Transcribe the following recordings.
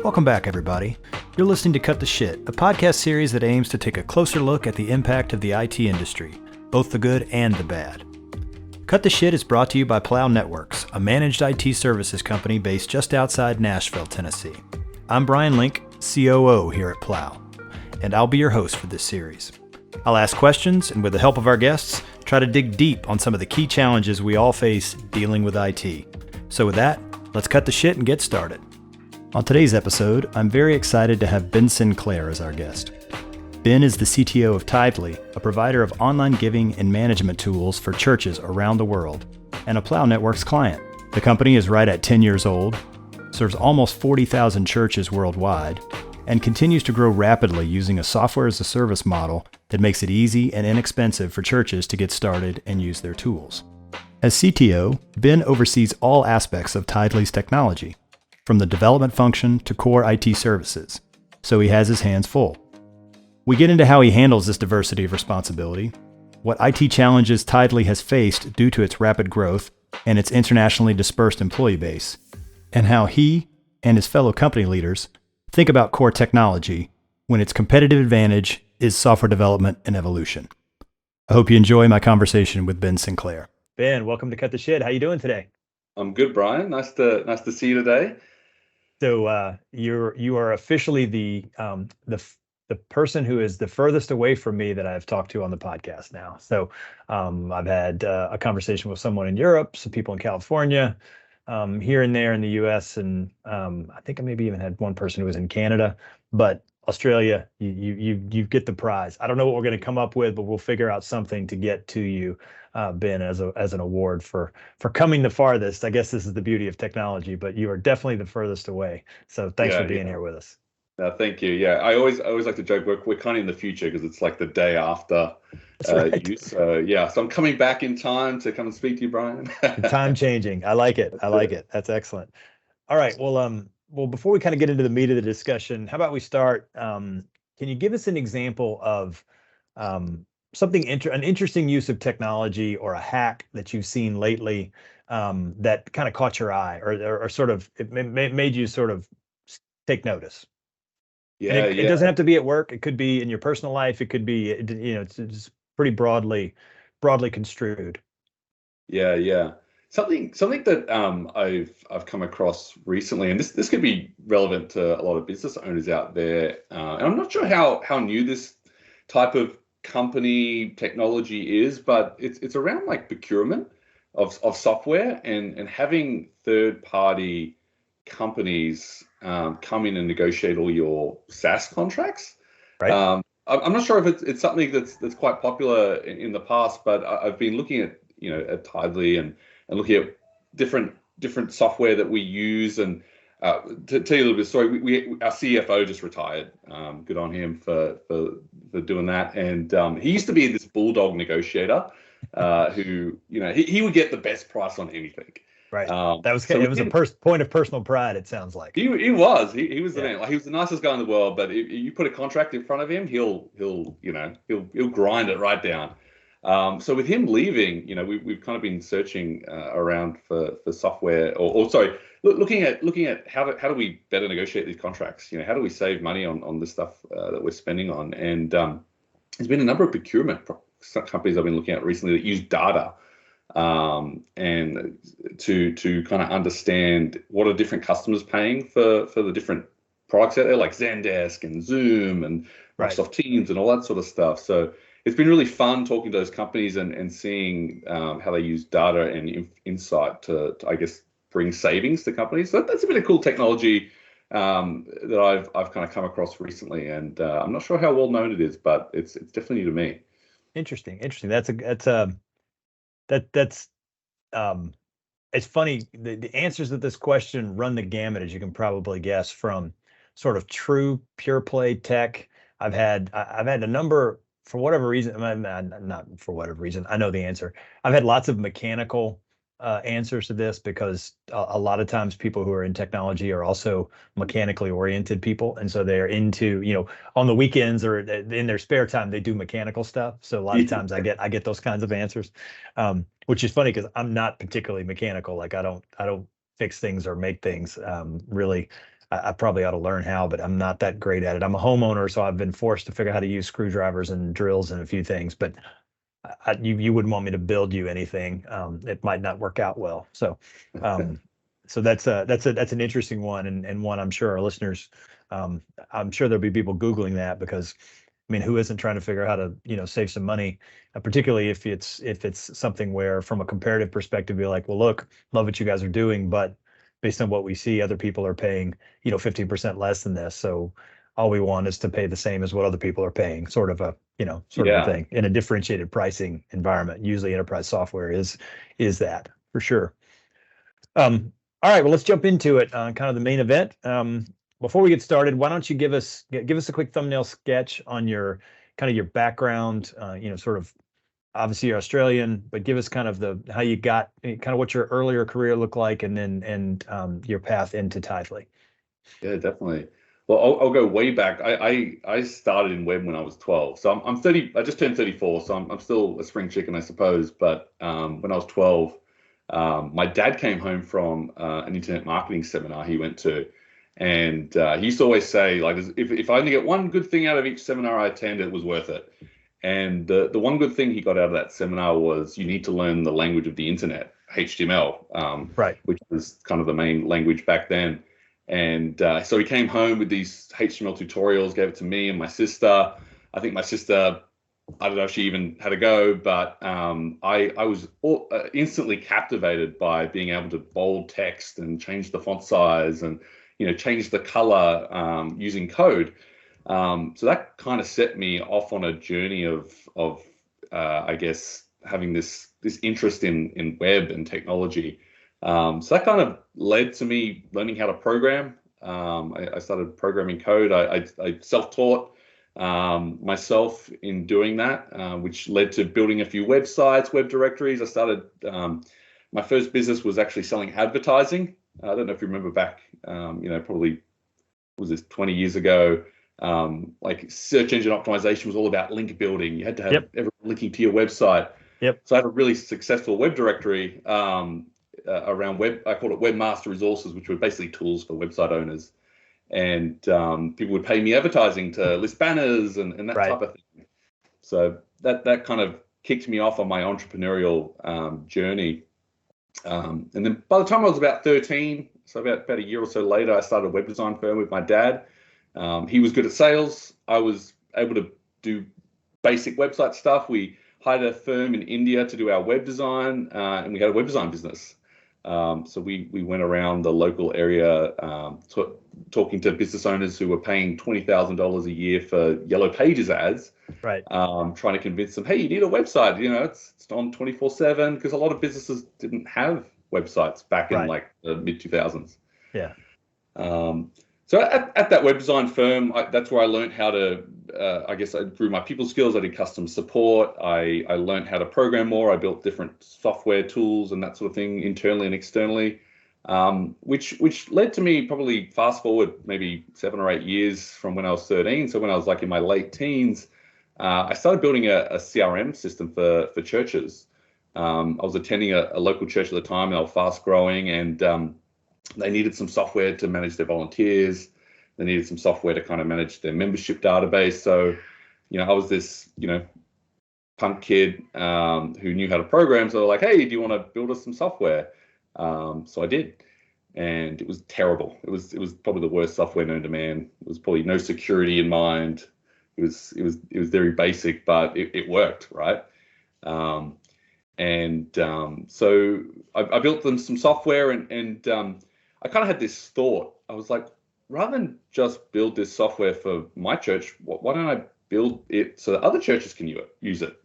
Welcome back, everybody. You're listening to Cut the Shit, a podcast series that aims to take a closer look at the impact of the IT industry, both the good and the bad. Cut the Shit is brought to you by Plow Networks, a managed IT services company based just outside Nashville, Tennessee. I'm Bryan Link, COO here at Plow, and I'll be your host for this series. I'll ask questions, and with the help of our guests, try to dig deep on some of the key challenges we all face dealing with IT. So with that, let's cut the shit and get started. On today's episode, I'm very excited to have Ben Sinclair as our guest. Ben is the CTO of Tithely, a provider of online giving and management tools for churches around the world, and a Plow Networks client. The company is right at 10 years old, serves almost 40,000 churches worldwide, and continues to grow rapidly using a software-as-a-service model that makes it easy and inexpensive for churches to get started and use their tools. As CTO, Ben oversees all aspects of Tithely's technology, from the development function to core IT services, so he has his hands full. We get into how he handles this diversity of responsibility, what IT challenges Tithely has faced due to its rapid growth and its internationally dispersed employee base, and how he and his fellow company leaders think about core technology when its competitive advantage is software development and evolution. I hope you enjoy my conversation with Ben Sinclair. Ben, welcome to Cut the Shit. How you doing today? I'm good, Bryan. Nice to see you today. So you are officially the person who is the furthest away from me that I've talked to on the podcast now. So I've had a conversation with someone in Europe, some people in California, here and there in the US, and I think I maybe even had one person who was in Canada. But Australia, you get the prize. I don't know what we're going to come up with, but we'll figure out something to get to you, Ben, as an award for coming the farthest. I guess this is the beauty of technology, but you are definitely the furthest away. So thanks for being here with us. Thank you. Yeah, I always like to joke we're kind of in the future because it's like the day after you. So I'm coming back in time to come and speak to you, Bryan. Time changing. I like it. That's excellent. All right. Well, before we kind of get into the meat of the discussion, how about we start? Can you give us an example of an interesting use of technology or a hack that you've seen lately that kind of caught your eye, or sort of it made you sort of take notice? It doesn't have to be at work. It could be in your personal life. It could be, it's pretty broadly construed. Yeah. Something that I've come across recently, and this could be relevant to a lot of business owners out there. And I'm not sure how new this type of company technology is, but it's around like procurement of software and having third-party companies come in and negotiate all your SaaS contracts. Right. I'm not sure if it's something that's quite popular in the past, but I've been looking at at Tithely and looking at different software that we use. And to tell you a little bit of story, our CFO just retired. Good on him for doing that. And he used to be this bulldog negotiator who he would get the best price on anything. Right. It was a point of personal pride, it sounds like. He was the man. Like, he was the nicest guy in the world, but if you put a contract in front of him, he'll grind it right down. So with him leaving, we've kind of been searching around for software, looking at how do we better negotiate these contracts? How do we save money on this stuff that we're spending on? And there's been a number of procurement companies I've been looking at recently that use data and to kind of understand what are different customers paying for the different products out there, like Zendesk and Zoom and Microsoft Teams and all that sort of stuff. So it's been really fun talking to those companies and seeing how they use data and insight to I guess bring savings to companies. So that's a bit of cool technology that I've kind of come across recently, and I'm not sure how well known it is, but it's definitely new to me. Interesting. That's it's funny. The answers to this question run the gamut, as you can probably guess, from sort of true pure play tech. I've had a number, for whatever reason, not for whatever reason, I know the answer. I've had lots of mechanical answers to this because a lot of times people who are in technology are also mechanically oriented people, and so they're into, on the weekends or in their spare time they do mechanical stuff. So a lot of times I get those kinds of answers, which is funny because I'm not particularly mechanical. Like I don't fix things or make things really. I probably ought to learn how, but I'm not that great at it. I'm a homeowner, so I've been forced to figure out how to use screwdrivers and drills and a few things, but you wouldn't want me to build you anything. It might not work out well. Um, so that's an interesting one, and one I'm sure our listeners, I'm sure there'll be people Googling that, because I mean, who isn't trying to figure out how to, save some money, particularly if it's something where, from a comparative perspective, you're like, well, look, love what you guys are doing, but based on what we see, other people are paying, 15% less than this. So all we want is to pay the same as what other people are paying, sort of a, sort of a Yeah. thing in a differentiated pricing environment. Usually enterprise software is that for sure. All right, well, let's jump into it, kind of the main event. Before we get started, why don't you give us a quick thumbnail sketch on your kind of your background, sort of, obviously you're Australian, but give us kind of how you got, kind of what your earlier career looked like, and then your path into Tithely. Yeah, definitely. Well, I'll go way back. I started in web when I was 12. So I'm 30. I just turned 34. So I'm still a spring chicken, I suppose. But when I was 12, my dad came home from an internet marketing seminar he went to. And he used to always say, like, if I only get one good thing out of each seminar I attend, it was worth it. And the one good thing he got out of that seminar was you need to learn the language of the internet, HTML, Right. which was kind of the main language back then. And so he came home with these HTML tutorials, gave it to me and my sister. I think my sister, I don't know if she even had a go, but I was instantly captivated by being able to bold text and change the font size and change the color using code. So that kind of set me off on a journey of I guess having this interest in web and technology. So that kind of led to me learning how to program. I started programming code. I self-taught myself in doing that, which led to building a few websites, web directories. I started, my first business was actually selling advertising. I don't know if you remember back, probably was this 20 years ago. Like search engine optimization was all about link building. You had to have everyone linking to your website. Yep. So I had a really successful web directory around web. I called it Webmaster Resources, which were basically tools for website owners. And people would pay me advertising to list banners and that type of thing. So that kind of kicked me off on my entrepreneurial journey. And then by the time I was about 13, so about a year or so later, I started a web design firm with my dad. He was good at sales. I was able to do basic website stuff. We hired a firm in India to do our web design, and we had a web design business. So we went around the local area talking to business owners who were paying $20,000 a year for Yellow Pages ads. Right. Trying to convince them, hey, you need a website. It's on 24/7, because a lot of businesses didn't have websites back in like the mid 2000s. Yeah. So at that web design firm, that's where I learned how to, I guess I grew my people skills. I did customer support. I learned how to program more. I built different software tools and that sort of thing internally and externally, which led to me, probably fast forward maybe 7 or 8 years from when I was 13. So when I was like in my late teens, I started building a CRM system for churches. I was attending a local church at the time, and they were fast growing, and they needed some software to manage their volunteers. They needed some software to kind of manage their membership database. So, I was this, punk kid who knew how to program. So they're like, hey, do you want to build us some software? So I did, and it was terrible. It was probably the worst software known to man. It was probably no security in mind. It was very basic, but it worked, right? So I built them some software, and I kind of had this thought. I was like, rather than just build this software for my church, why don't I build it so that other churches can use it?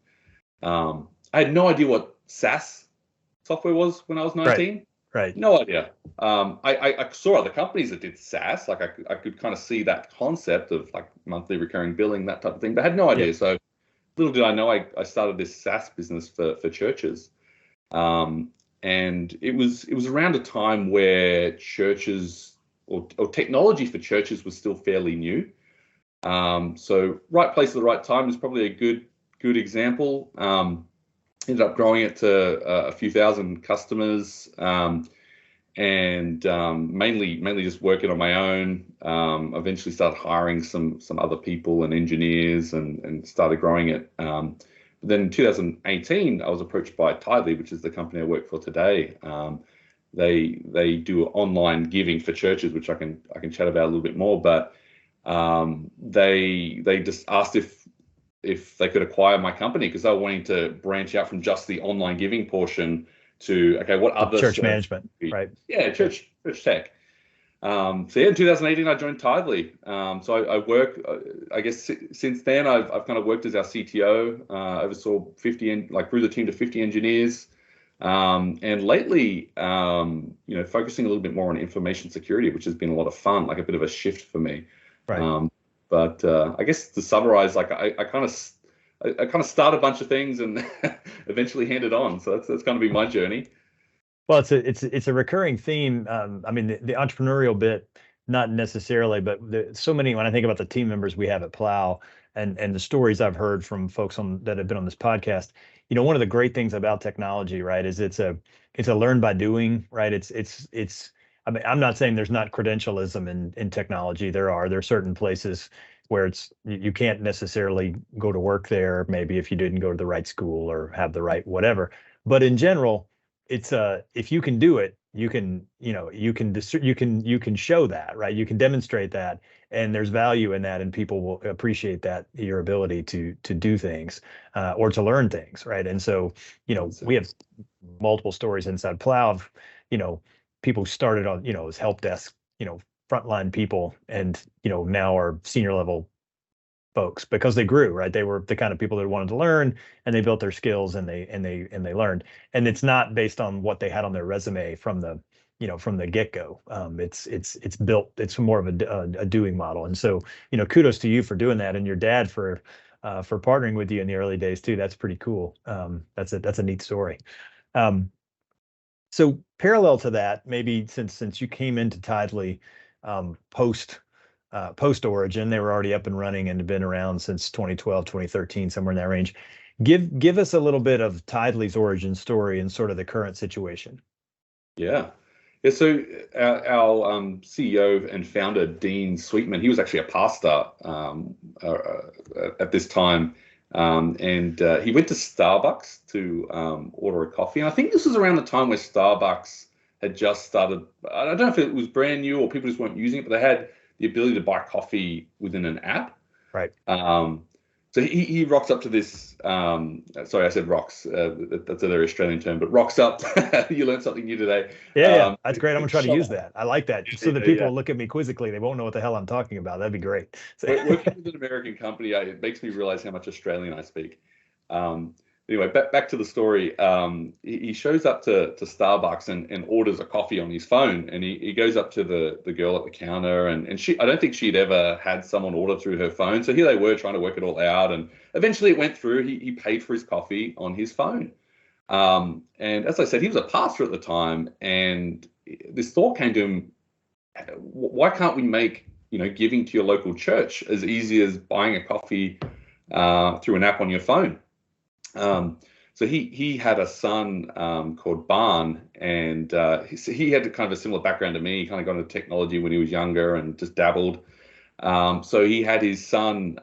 I had no idea what SaaS software was when I was 19. Right. No idea. I saw other companies that did SaaS. Like I could kind of see that concept of like monthly recurring billing, that type of thing, but I had no idea. Yep. So little did I know, I started this SaaS business for churches. And it was around a time where churches or technology for churches was still fairly new. So right place at the right time is probably a good example. Ended up growing it to a few thousand customers. and mainly just working on my own. Eventually started hiring some other people and engineers and started growing it. But then in 2018, I was approached by Tidely, which is the company I work for today. They do online giving for churches, which I can chat about a little bit more. But they just asked if they could acquire my company because they were wanting to branch out from just the online giving portion to, okay, what other church management, right? Yeah, church tech. So yeah, in 2018, I joined Tidely. So I work, I guess since then, I've kind of worked as our CTO, oversaw 50, grew the team to 50 engineers. And lately, focusing a little bit more on information security, which has been a lot of fun, like a bit of a shift for me. Right. But I guess to summarize, like I kind of start a bunch of things and eventually hand it on. So that's going to be my journey. Well, it's a recurring theme. I mean, the entrepreneurial bit, not necessarily, but so many. When I think about the team members we have at Plow and the stories I've heard from folks that have been on this podcast, one of the great things about technology, right, is it's a learn by doing, right? It's. I mean, I'm not saying there's not credentialism in technology. There are certain places where you can't necessarily go to work there, maybe if you didn't go to the right school or have the right whatever. But in general, it's if you can do it, you can show that, right? You can demonstrate that, and there's value in that, and people will appreciate that, your ability to do things or to learn things, right? And so we have multiple stories inside Plow of people who started on as help desk, frontline people, and now are senior level folks because they grew, right? They were the kind of people that wanted to learn, and they built their skills, and they learned. And it's not based on what they had on their resume from the get-go. It's built. It's more of a doing model. And so kudos to you for doing that, and your dad for partnering with you in the early days too. That's pretty cool. That's a neat story. So parallel to that, maybe since you came into Tidely post origin, they were already up and running and had been around since 2012, 2013, somewhere in that range. Give us a little bit of Tidely's origin story and sort of the current situation. Yeah. So our CEO and founder, Dean Sweetman, he was actually a pastor at this time. And he went to Starbucks to order a coffee. And I think this was around the time where Starbucks had just started. I don't know if it was brand new or people just weren't using it, but they had the ability to buy coffee within an app. Right. So he rocks up to this. Sorry, I said rocks. That's a very Australian term, but rocks up. You learned something new today. Yeah, that's great. I'm gonna try to use that. I like that. So that people look at me quizzically, they won't know what the hell I'm talking about. That'd be great. Working with an American company, it makes me realize how much Australian I speak. Anyway, back to the story. He shows up to Starbucks and orders a coffee on his phone, and he goes up to the girl at the counter, and I don't think she'd ever had someone order through her phone. So here they were trying to work it all out, and eventually it went through. He paid for his coffee on his phone. And as I said, he was a pastor at the time, and this thought came to him: why can't we make giving to your local church as easy as buying a coffee through an app on your phone? So he had a son called Bryan, and he had kind of a similar background to me. He kind of got into technology when he was younger and just dabbled. So he had his son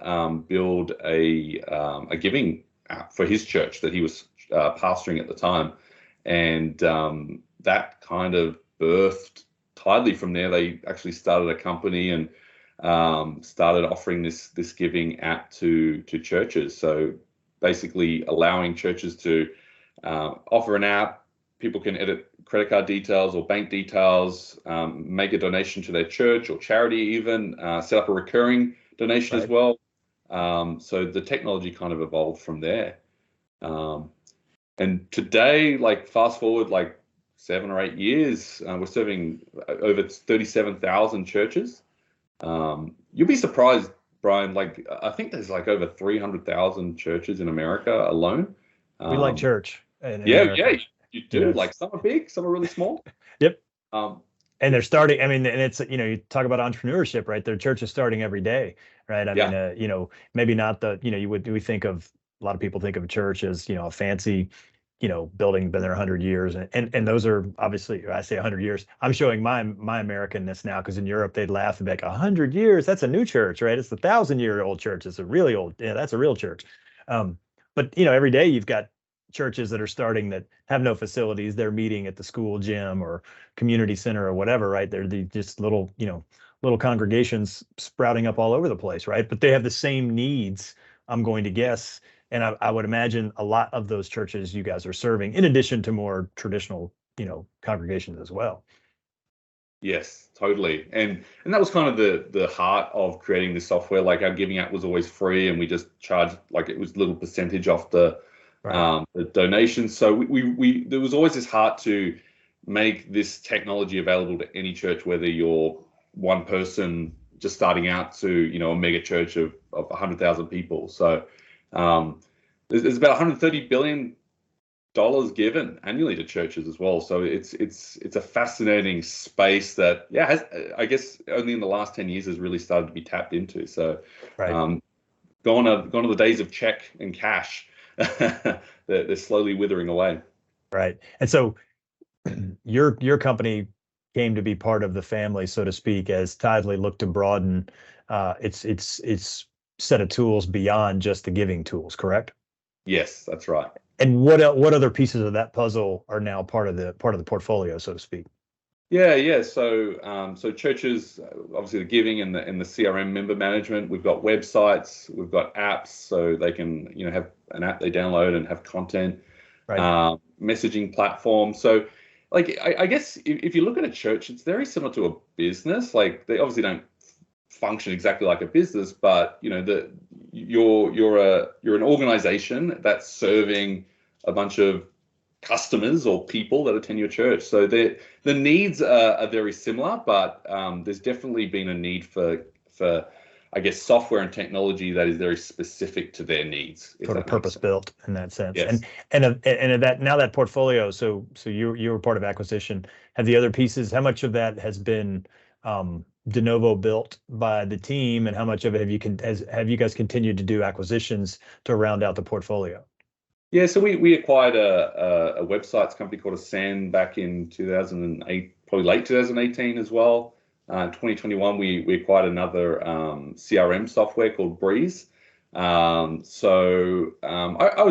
build a giving app for his church that he was pastoring at the time, and that kind of birthed Tidely from there. They actually started a company and started offering this giving app to churches. So basically allowing churches to offer an app. People can edit credit card details or bank details, make a donation to their church or charity even, set up a recurring donation as well. So the technology kind of evolved from there. And today, fast forward 7 or 8 years, we're serving over 37,000 churches. You'll be surprised, Bryan, I think there's over 300,000 churches in America alone. We like church. Yeah, you do. Some are big, some are really small. Yep. And they're starting. I mean, and it's you talk about entrepreneurship, right? Their church is starting every day, right? I mean, maybe not we think of a lot of people think of church as a fancy building been there 100 years, and those are obviously, I say 100 years. I'm showing my Americanness now, because in Europe they'd laugh and be like, 100 years, that's a new church, right? It's the 1,000-year-old church. It's a really old, yeah, that's a real church. But every day you've got churches that are starting that have no facilities. They're meeting at the school gym or community center or whatever, right? They're just little congregations sprouting up all over the place, right? But they have the same needs, I'm going to guess. And I would imagine a lot of those churches you guys are serving, in addition to more traditional, congregations as well. Yes, totally. And that was kind of the heart of creating the software. Like, our giving out was always free, and we just charged, like, it was a little percentage off the donations. So we there was always this heart to make this technology available to any church, whether you're one person just starting out to, a mega church of 100,000 people. So there's about $130 billion given annually to churches as well. So it's a fascinating space that, has, I guess, only in the last 10 years has really started to be tapped into. So gone are the days of check and cash. They're slowly withering away. Right. And so your company came to be part of the family, so to speak, as Tithely looked to broaden its set of tools beyond just the giving tools, correct? Yes, that's right. And what other pieces of that puzzle are now part of the portfolio, so to speak? Yeah. So churches, obviously the giving and the CRM member management. We've got websites, we've got apps, so they can have an app they download and have content. Right. Messaging platform. So, like, I guess if you look at a church, it's very similar to a business. Like, they obviously don't function exactly like a business, but you're an organization that's serving a bunch of customers or people that attend your church. So the needs are very similar, but there's definitely been a need for I guess software and technology that is very specific to their needs. Sort of purpose built in that sense. Yes. And that, now that portfolio, so you were part of acquisition. Have the other pieces, how much of that has been de novo built by the team, and how much of it have you guys continued to do acquisitions to round out the portfolio? Yeah, so we acquired a websites company called Ascend back in 2008, probably late 2018 as well. In 2021, we acquired another CRM software called Breeze. I would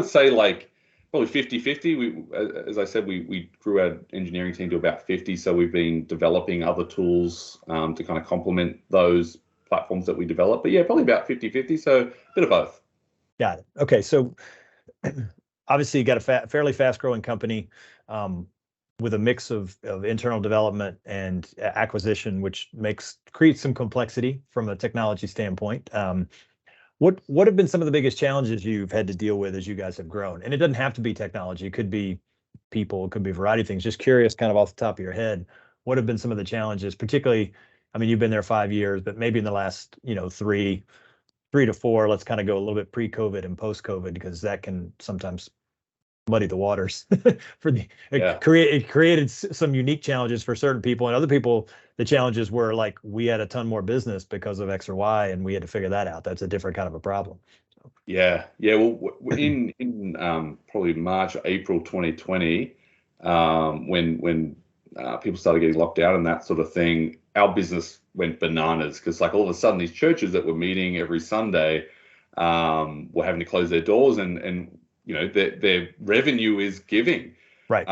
say, like, probably 50-50. As I said, we grew our engineering team to about 50, so we've been developing other tools to kind of complement those platforms that we develop. But yeah, probably about 50-50, so a bit of both. Got it. Okay, so obviously you got a fairly fast growing company with a mix of internal development and acquisition, which creates some complexity from a technology standpoint. What have been some of the biggest challenges you've had to deal with as you guys have grown? And it doesn't have to be technology. It could be people, it could be a variety of things. Just curious, kind of off the top of your head, what have been some of the challenges, particularly, I mean, you've been there 5 years, but maybe in the last, 3 to 4, let's kind of go a little bit pre-COVID and post-COVID, because that can sometimes muddy the waters it created some unique challenges for certain people, and other people, the challenges were like, we had a ton more business because of X or Y, and we had to figure that out. That's a different kind of a problem. Yeah. Well, in probably March, April 2020, when people started getting locked out and that sort of thing, our business went bananas, because, like, all of a sudden these churches that were meeting every Sunday were having to close their doors, and their revenue is giving. Right.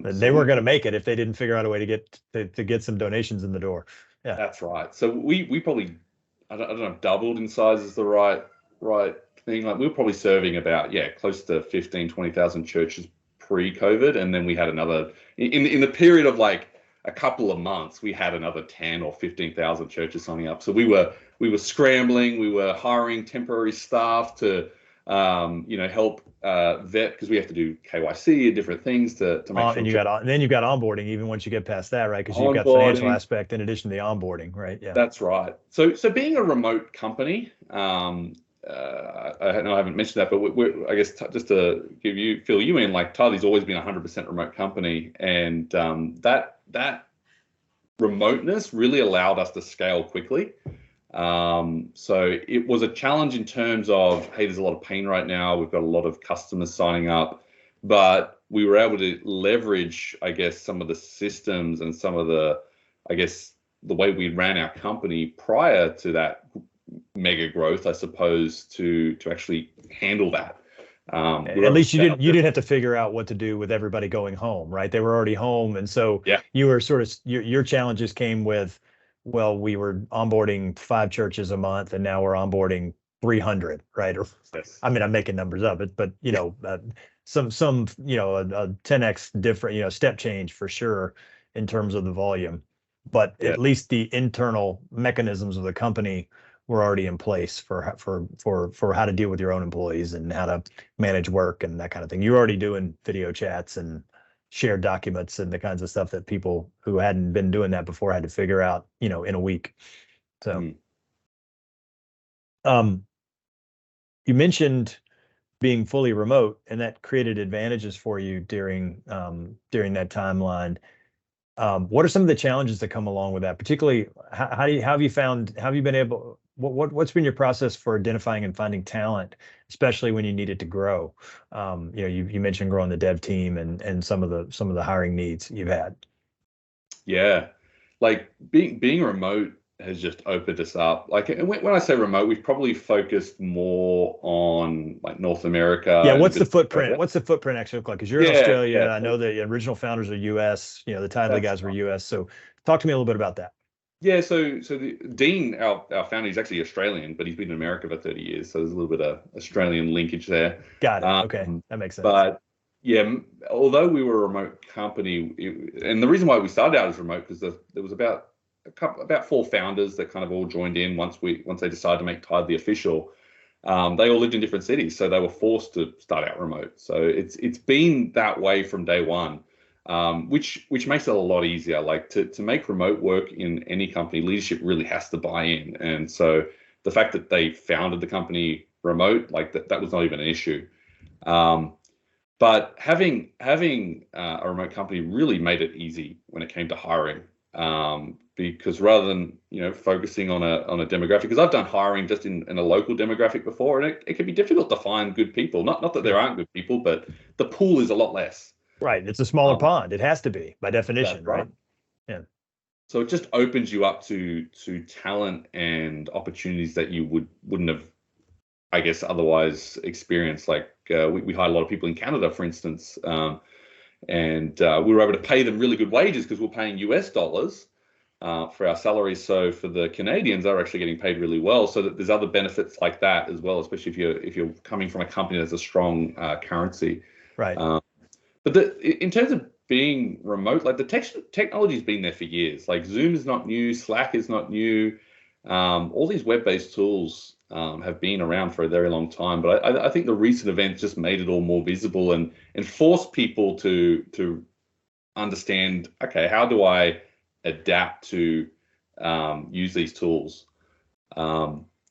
They weren't going to make it if they didn't figure out a way to get some donations in the door. Yeah, that's right. So we probably, I don't know if doubled in size is the right thing. Like, we were probably serving about close to 15,000-20,000 churches pre-COVID, and then we had another in the period of like a couple of months, we had another 10 or 15,000 churches signing up. So we were scrambling. We were hiring temporary staff to help vet, because we have to do KYC and different things to make sure. And then you've got onboarding, even once you get past that, right? Because you've got financial aspect in addition to the onboarding, right? Yeah, that's right. So being a remote company, I haven't mentioned that, but I guess just to fill you in, like, Tithely's always been a 100% remote company, and that remoteness really allowed us to scale quickly. So it was a challenge in terms of, hey, there's a lot of pain right now. We've got a lot of customers signing up, but we were able to leverage, I guess, some of the systems and some of the, I guess, the way we ran our company prior to that mega growth, I suppose, to actually handle that. At least you didn't have to figure out what to do with everybody going home, right? They were already home, and so you were sort of your challenges came with, well, we were onboarding 5 churches a month, and now we're onboarding 300, right? Or I mean, I'm making numbers up, but you know, some a 10x different, step change for sure in terms of the volume, but at least the internal mechanisms of the company were already in place for how to deal with your own employees and how to manage work and that kind of thing. You're already doing video chats and shared documents and the kinds of stuff that people who hadn't been doing that before had to figure out, in a week. So, you mentioned being fully remote, and that created advantages for you during that timeline. What are some of the challenges that come along with that? Particularly, how have you been able? What's been your process for identifying and finding talent, especially when you needed to grow? You mentioned growing the dev team and some of the hiring needs you've had. Yeah, like being remote has just opened us up. Like when I say remote, we've probably focused more on like North America. Yeah, what's the footprint? What's the footprint actually look like? Because you're in Australia. Yeah. I know the original founders are US. The Tidely guys were US. So talk to me a little bit about that. Yeah, so the Dean, our founder, he's actually Australian, but he's been in America for 30 years. So there's a little bit of Australian linkage there. Got it. Okay, that makes sense. But yeah, although we were a remote company, and the reason why we started out as remote, because there was about 4 founders that kind of all joined in once they decided to make Tide the official. They all lived in different cities, so they were forced to start out remote. So it's been that way from day one. Which makes it a lot easier. Like to make remote work in any company, leadership really has to buy in. And so the fact that they founded the company remote, like that was not even an issue. But having a remote company really made it easy when it came to hiring. Because rather than focusing on a demographic, because I've done hiring just in a local demographic before, and it can be difficult to find good people. Not that there aren't good people, but the pool is a lot less. Right. It's a smaller pond. It has to be by definition, right? Yeah. So it just opens you up to talent and opportunities that you wouldn't have, I guess, otherwise experienced. Like we hired a lot of people in Canada, for instance, and we were able to pay them really good wages because we're paying US dollars for our salaries. So for the Canadians, they're actually getting paid really well. So that there's other benefits like that as well, especially if you're coming from a company that has a strong currency. Right. But in terms of being remote, like the technology's been there for years. Like Zoom is not new, Slack is not new. All these web-based tools have been around for a very long time. But I think the recent events just made it all more visible and forced people to understand, okay, how do I adapt to use these tools?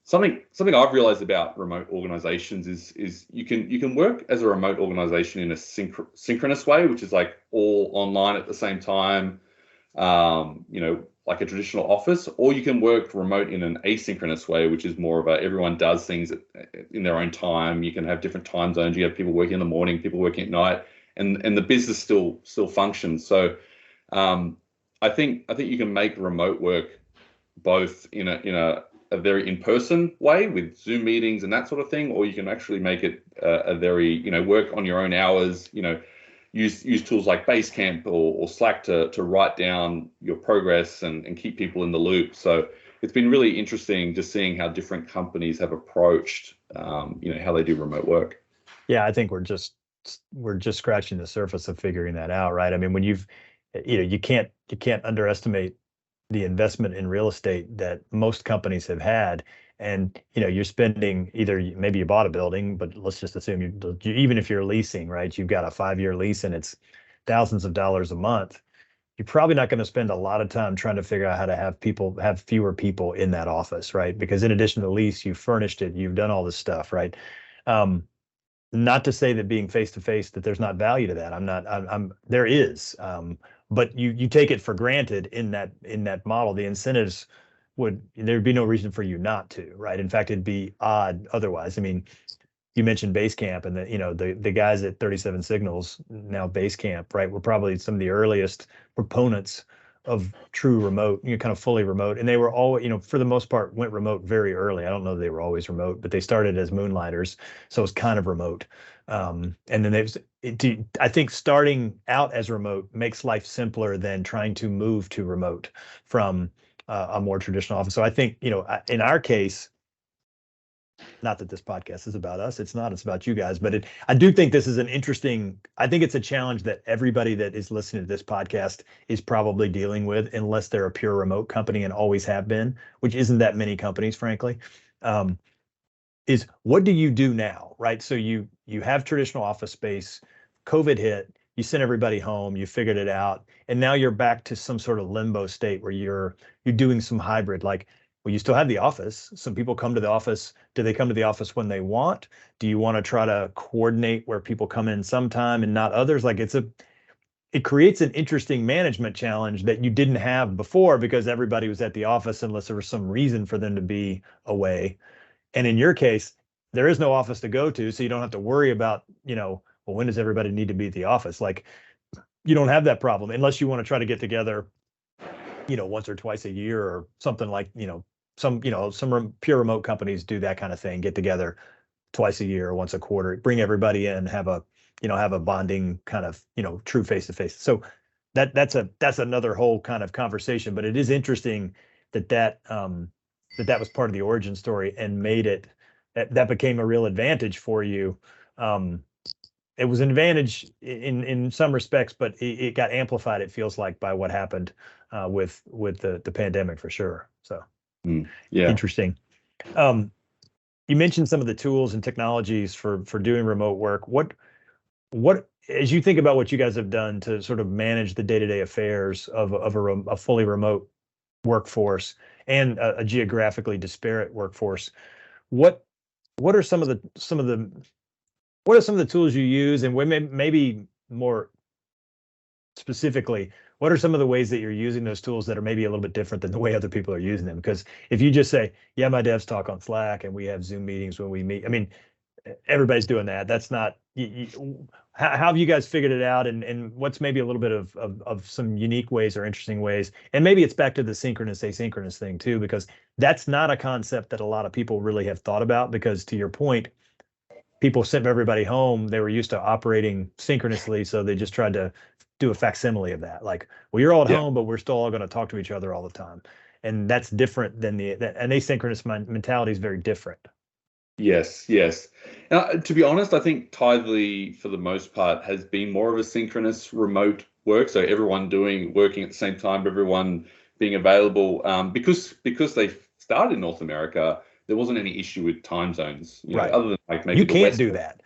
Something I've realized about remote organizations is you can work as a remote organization in a synchronous way, which is like all online at the same time, like a traditional office, or you can work remote in an asynchronous way, which is more of everyone does things in their own time. You can have different time zones. You have people working in the morning, people working at night, and the business still functions. So I think you can make remote work both in a very in-person way with Zoom meetings and that sort of thing, or you can actually make it a very, work on your own hours, use tools like Basecamp or Slack to write down your progress and keep people in the loop. So it's been really interesting just seeing how different companies have approached, how they do remote work. Yeah, I think we're just scratching the surface of figuring that out, right? I mean, when you can't underestimate the investment in real estate that most companies have had. And, you're spending maybe you bought a building, but let's just assume even if you're leasing, right, you've got a 5-year lease and it's thousands of dollars a month. You're probably not going to spend a lot of time trying to figure out how to have fewer people in that office, right? Because in addition to the lease, you've furnished it, you've done all this stuff, right? Not to say that being face to face that there's not value to that. There is. But you take it for granted in that model. The incentives there'd be no reason for you not to, right? In fact, it'd be odd otherwise. I mean, you mentioned Basecamp, and the guys at 37 Signals, now Basecamp, right, were probably some of the earliest proponents of true remote, kind of fully remote. And they were all, for the most part, went remote very early. I don't know that they were always remote, but they started as moonlighters, so it was kind of remote. And then I think starting out as remote makes life simpler than trying to move to remote from a more traditional office. So I think, in our case, not that this podcast is about us, it's about you guys, but I do think this is I think it's a challenge that everybody that is listening to this podcast is probably dealing with, unless they're a pure remote company and always have been, which isn't that many companies, frankly. Is what do you do now, right? So you have traditional office space, COVID hit, you sent everybody home, you figured it out, and now you're back to some sort of limbo state where you're doing some hybrid, like, well, you still have the office. Some people come to the office. Do they come to the office when they want? Do you want to try to coordinate where people come in sometime and not others? Like it creates an interesting management challenge that you didn't have before, because everybody was at the office unless there was some reason for them to be away. And in your case, there is no office to go to, so you don't have to worry about, well, when does everybody need to be at the office? Like, you don't have that problem unless you want to try to get together, once or twice a year or something, like, some pure remote companies do that kind of thing, get together twice a year or once a quarter, bring everybody in, have a bonding kind of, true face-to-face. So that's another whole kind of conversation, but it is interesting that was part of the origin story and made it, that became a real advantage for you. It was an advantage in some respects, but it got amplified, it feels like, by what happened with the pandemic, for sure. So yeah, interesting. You mentioned some of the tools and technologies for doing remote work. What as you think about what you guys have done to sort of manage the day-to-day affairs of a fully remote workforce and a geographically disparate workforce, what are some of the tools you use, and maybe more specifically, what are some of the ways that you're using those tools that are maybe a little bit different than the way other people are using them? Because if you just say, yeah, my devs talk on Slack and we have Zoom meetings when we meet, I mean, everybody's doing that. That's not, how have you guys figured it out? And what's maybe a little bit of some unique ways or interesting ways? And maybe it's back to the synchronous, asynchronous thing too, because that's not a concept that a lot of people really have thought about, because to your point, people sent everybody home. They were used to operating synchronously, so they just tried to do a facsimile of that. Like, well, you're all at home, but we're still all going to talk to each other all the time. And that's different than an asynchronous mentality is very different. Yes. To be honest, I think Tidely, for the most part, has been more of a synchronous remote work. So everyone working at the same time, everyone being available. Because they started in North America, there wasn't any issue with time zones. Right. Other than like maybe you can't do that.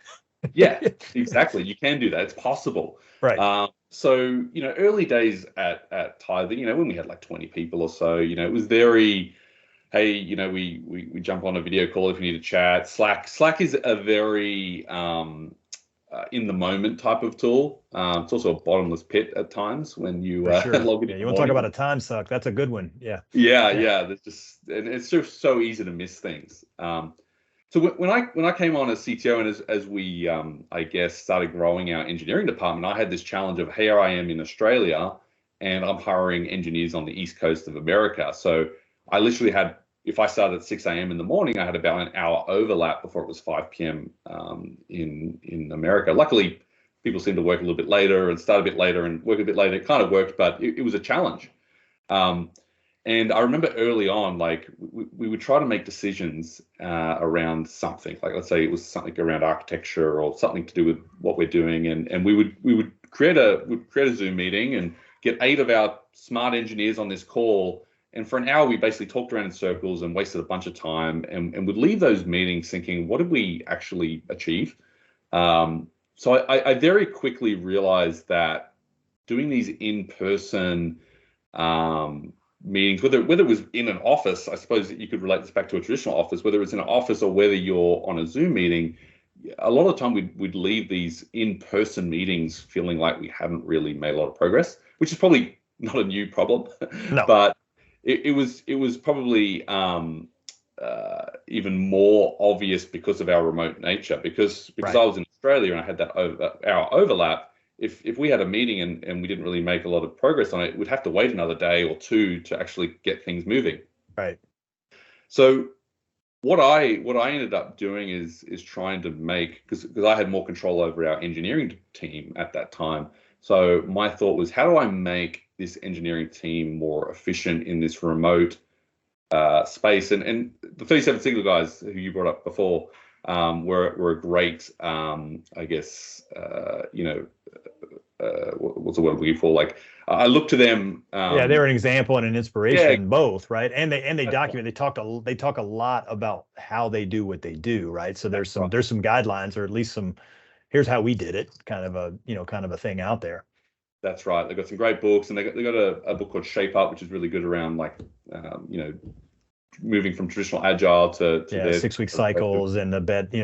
Yeah, exactly. You can do that. It's possible. Right. So, early days at Tidely, when we had like 20 people or so, it was very, hey, we jump on a video call if you need to chat. Slack is a very in the moment type of tool. It's also a bottomless pit at times when you log in. Yeah, you want to talk about a time suck? That's a good one. Yeah. Yeah. And it's just so easy to miss things. So when I came on as CTO, and as we I guess started growing our engineering department, I had this challenge of, here I am in Australia and I'm hiring engineers on the East Coast of America. So I literally had, if I started at 6 a.m. in the morning, I had about an hour overlap before it was 5 p.m. In America. Luckily, people seem to work a little bit later and start a bit later and work a bit later. It kind of worked, but it was a challenge. And I remember early on, like we would try to make decisions around something. Like, let's say it was something around architecture or something to do with what we're doing, and we would create a Zoom meeting and get 8 of our smart engineers on this call. And for an hour, we basically talked around in circles and wasted a bunch of time, and would leave those meetings thinking, what did we actually achieve? So I very quickly realized that doing these in-person meetings, whether it was in an office, I suppose that you could relate this back to a traditional office, whether it's in an office or whether you're on a Zoom meeting, a lot of the time we'd leave these in-person meetings feeling like we haven't really made a lot of progress, which is probably not a new problem. No. But it was probably even more obvious because of our remote nature. Because Right. I was in Australia and I had that our overlap. If we had a meeting and we didn't really make a lot of progress on it, we'd have to wait another day or two to actually get things moving. Right. So what I ended up doing is trying to make, because I had more control over our engineering team at that time. So my thought was, how do I make this engineering team more efficient in this remote space? And the 37 Signal guys who you brought up before were a great, I guess, what's the word I'm looking for? Like, I look to them. Yeah, they were an example and an inspiration, Yeah, both, right? And they document. They talk a lot about how they do what they do, right? So there's some guidelines, or at least some. Here's how we did it, kind of a thing out there. That's right. They've got some great books, and they got a book called Shape Up, which is really good around like moving from traditional agile to their 6-week cycles and the bets,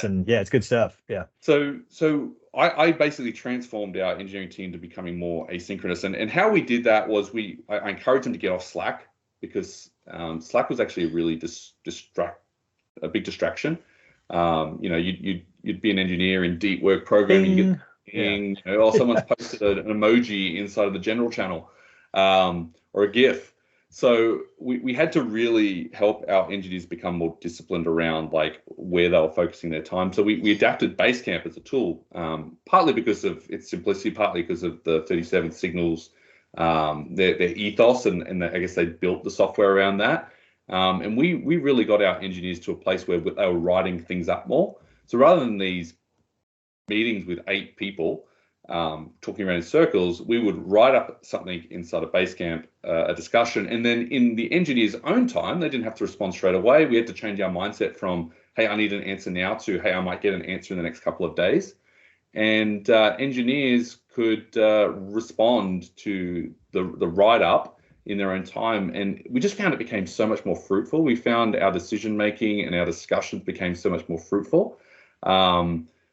and it's good stuff. Yeah. So I basically transformed our engineering team to becoming more asynchronous, and how we did that was I encouraged them to get off Slack, because Slack was actually a really a big distraction. You'd be an engineer in deep work programming. Or someone's posted an emoji inside of the general channel, or a GIF. So we had to really help our engineers become more disciplined around like where they were focusing their time. So we adapted Basecamp as a tool, partly because of its simplicity, partly because of the 37 Signals, their ethos, and I guess they built the software around that. And we really got our engineers to a place where they were writing things up more. So rather than these meetings with 8 people talking around in circles, we would write up something inside of Basecamp, a discussion, and then in the engineer's own time, they didn't have to respond straight away. We had to change our mindset from, hey, I need an answer now, to, hey, I might get an answer in the next couple of days. And engineers could respond to the write-up in their own time. And we just found it became so much more fruitful. We found our decision-making and our discussions became so much more fruitful.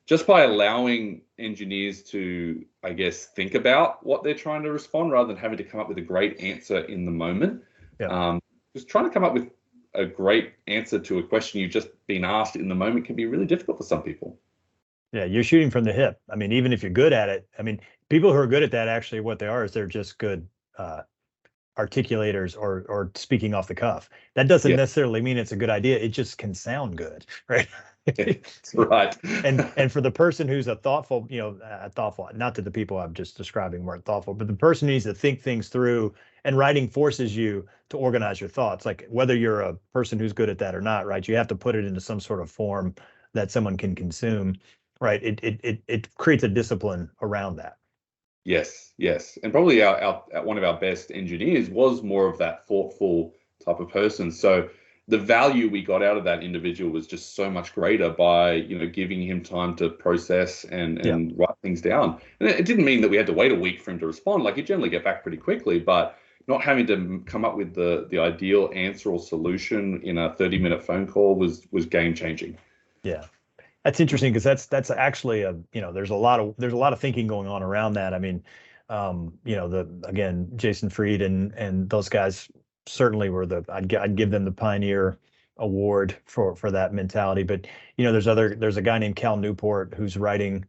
Just by allowing engineers to, I guess, think about what they're trying to respond rather than having to come up with a great answer in the moment. Yeah. Just trying to come up with a great answer to a question you've just been asked in the moment can be really difficult for some people. Yeah, you're shooting from the hip. I mean, even if you're good at it, I mean, people who are good at that, actually what they are is they're just good articulators or speaking off the cuff. That doesn't necessarily mean it's a good idea. It just can sound good, right? That's right. and for the person who's a thoughtful, thoughtful, not that the people I'm just describing weren't thoughtful, but the person who needs to think things through, and writing forces you to organize your thoughts. Like whether you're a person who's good at that or not, right? You have to put it into some sort of form that someone can consume, right? It creates a discipline around that. Yes. And probably our one of our best engineers was more of that thoughtful type of person. So the value we got out of that individual was just so much greater by, giving him time to process and write things down. And it didn't mean that we had to wait a week for him to respond. Like, you generally get back pretty quickly, but not having to come up with the ideal answer or solution in a 30-minute phone call was game changing. Yeah. That's interesting, because that's actually there's a lot of thinking going on around that. I mean, again, Jason Fried and those guys certainly were I'd give them the Pioneer Award for that mentality. But there's a guy named Cal Newport who's writing.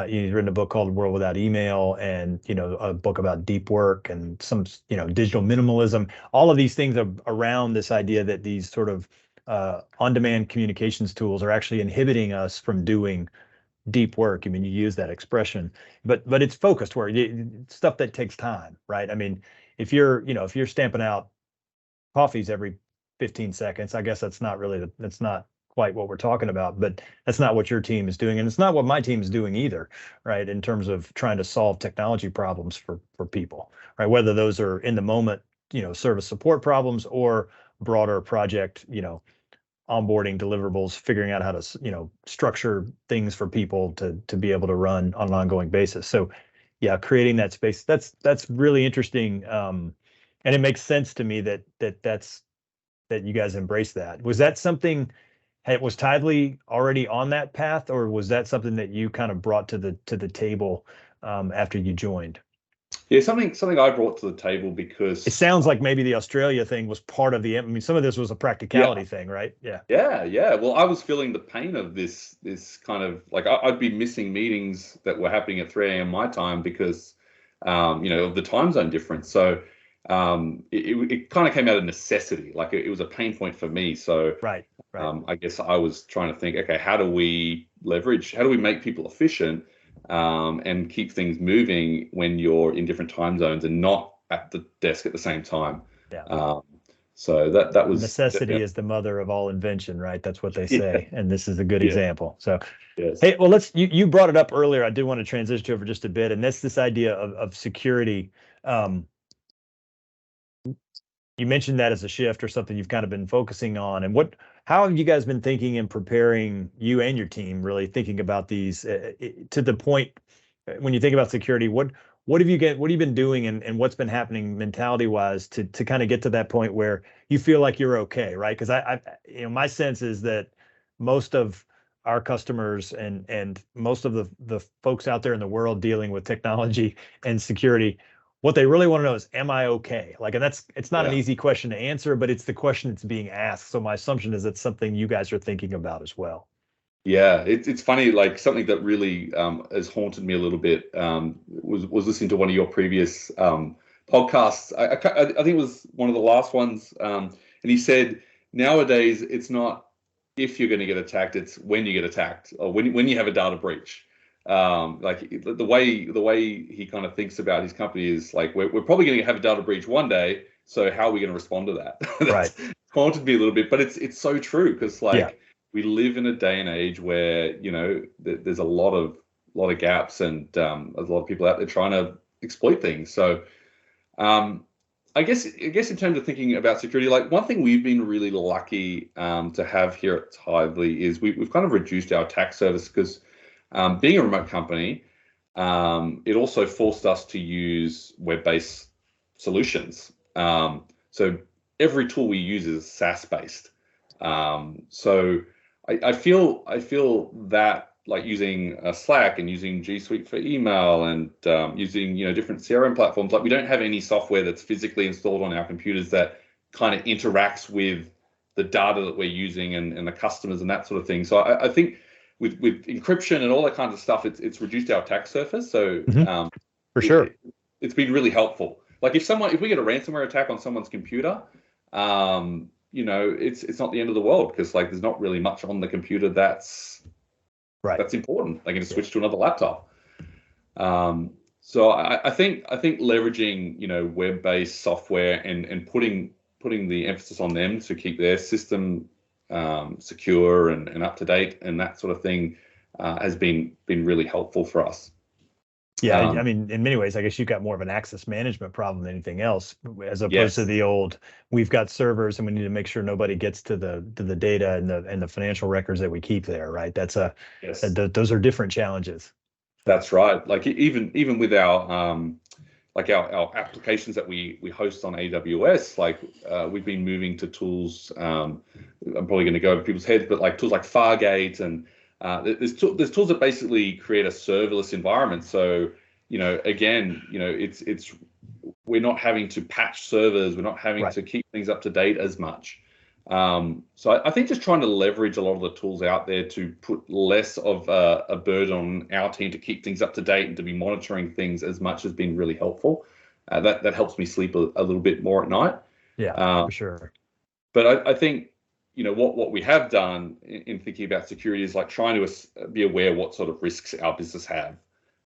He's written a book called World Without Email, and a book about deep work and some digital minimalism. All of these things are around this idea that these sort of on-demand communications tools are actually inhibiting us from doing deep work. I mean, you use that expression, but it's focused work, stuff that takes time, right? I mean, if you're stamping out coffees every 15 seconds, I guess that's not quite what we're talking about, but that's not what your team is doing. And it's not what my team is doing either, right? In terms of trying to solve technology problems for people, right? Whether those are in the moment, service support problems, or broader project, onboarding deliverables, figuring out how to, structure things for people to be able to run on an ongoing basis. So yeah, creating that space, that's really interesting. And it makes sense to me that you guys embrace that. Was that something, was Tidely already on that path, or was that something that you kind of brought to the table after you joined? Yeah, something I brought to the table because it sounds like maybe the Australia thing was part of the. I mean, some of this was a practicality thing, right? Yeah. Yeah. Well, I was feeling the pain of this kind of like I'd be missing meetings that were happening at 3 a.m. my time because of the time zone difference. So it kind of came out of necessity. Like it was a pain point for me. So right. I guess I was trying to think, okay, how do we make people efficient and keep things moving when you're in different time zones and not at the desk at the same time? Yeah. So that was necessity is the mother of all invention, right? That's what they say, and this is a good Yeah. example. So, Yes. hey, well, you brought it up earlier. I did want to transition over just a bit, and that's this idea of security. You mentioned that as a shift or something you've kind of been focusing on, and how have you guys been thinking and preparing, you and your team really thinking about these to the point when you think about security, what have you been doing and what's been happening mentality wise to kind of get to that point where you feel like you're okay, right? Because I my sense is that most of our customers and most of the folks out there in the world dealing with technology and security, what they really want to know is, am I okay? Like, and it's not an easy question to answer, but it's the question that's being asked. So my assumption is it's something you guys are thinking about as well. Yeah, it's funny. Like something that really has haunted me a little bit was listening to one of your previous podcasts. I think it was one of the last ones, and he said nowadays it's not if you're going to get attacked, it's when you get attacked or when you have a data breach. Like the way he kind of thinks about his company is like we're probably going to have a data breach one day. So how are we going to respond to that? That's haunted me a little bit, but it's so true because we live in a day and age where there's a lot of gaps and there's a lot of people out there trying to exploit things. So I guess in terms of thinking about security, like one thing we've been really lucky to have here at Tidely is we've kind of reduced our attack service because being a remote company, it also forced us to use web-based solutions. So every tool we use is SaaS-based. So I feel that like using Slack and using G Suite for email and using different CRM platforms, like we don't have any software that's physically installed on our computers that kind of interacts with the data that we're using and the customers and that sort of thing. So I think with encryption and all that kind of stuff, it's reduced our attack surface. So for sure, it's been really helpful. Like if we get a ransomware attack on someone's computer, it's not the end of the world because like there's not really much on the computer that's important. They can just switch to another laptop. So I think leveraging web-based software and putting the emphasis on them to keep their system secure and up to date and that sort of thing has been really helpful for us. Yeah, I mean, in many ways, I guess you've got more of an access management problem than anything else, as opposed to the old. We've got servers, and we need to make sure nobody gets to the data and the financial records that we keep there. Right? Those are different challenges. That's right. Like even with our our applications that we host on AWS, like we've been moving to tools. I'm probably going to go over people's heads, but like tools like Fargate and there's tools that basically create a serverless environment. So it's we're not having to patch servers, we're not having to keep things up to date as much. So I think just trying to leverage a lot of the tools out there to put less of a burden on our team to keep things up to date and to be monitoring things as much has been really helpful. That helps me sleep a little bit more at night. Yeah, for sure. But I think what we have done in thinking about security is like trying to be aware what sort of risks our business have.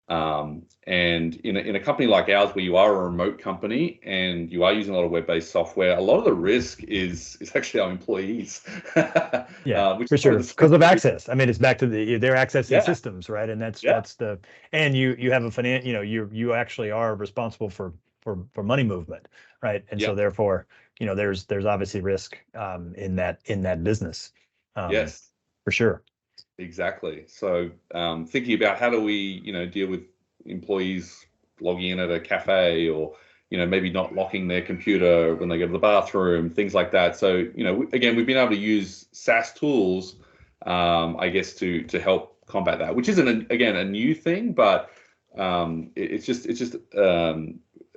And in a company like ours, where you are a remote company and you are using a lot of web-based software, a lot of the risk is actually our employees. For sure, because of access. I mean, it's back to their accessing systems, right? And that's and you have you actually are responsible for money movement, right? And so therefore, there's obviously risk in that business. Yes, for sure. Exactly. So thinking about how do we, deal with employees logging in at a cafe or, maybe not locking their computer when they go to the bathroom, things like that. So, again, we've been able to use SaaS tools, I guess, to help combat that, which isn't, again, a new thing, but it's just